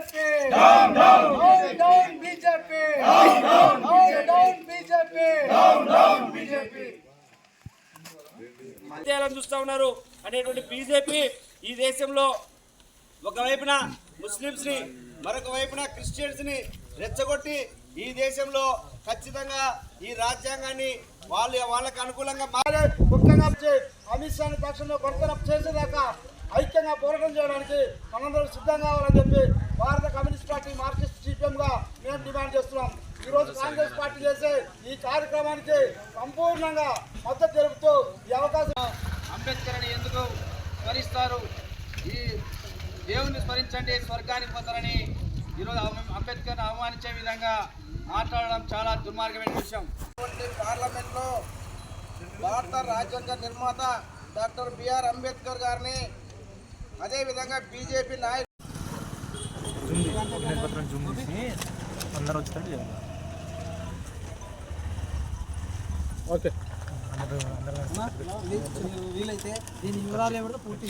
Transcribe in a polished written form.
BJP down down BJP down BJP down BJP చేయాలని చూస్తా ఉన్నారు అనేటువంటి బీజేపీ ఈ దేశంలో ఒకవైపున ముస్లిమ్స్ ని మరొక వైపున క్రిస్టియన్స్ ని రెచ్చగొట్టి ఈ దేశంలో ఖచ్చితంగా ఈ రాజ్యాంగాన్ని వాళ్ళకి అనుకూలంగా ముఖ్యంగా అమిత్ షా పక్షంలో బర్తరఫ్ చేసేదాకా ఐక్యంగా పోరాటం చేయడానికి మనందరూ సిద్ధంగా కావాలని చెప్పి భారత కమ్యూనిస్ట్ పార్టీ మార్క్సిస్ట్ సిపిఎంగా మేము డిమాండ్ చేస్తున్నాం. ఈరోజు కాంగ్రెస్ పార్టీ చేసే ఈ కార్యక్రమానికి సంపూర్ణంగా మద్దతు తెలుపుతూ ఈ అవకాశం. అంబేద్కర్ని ఎందుకు స్మరిస్తారు? ఈ దేవుని స్మరించండి స్వర్గానికి పోతారని ఈరోజు అంబేద్కర్ని అవమానించే విధంగా మాట్లాడడం చాలా దుర్మార్గమైన విషయం. పార్లమెంట్లో భారత రాజ్యాంగ నిర్మాత డాక్టర్ బిఆర్ అంబేద్కర్ గారిని అదేవిధంగా బీజేపీ నాయకులు వీలైతే దీని వివరాలు పూర్తి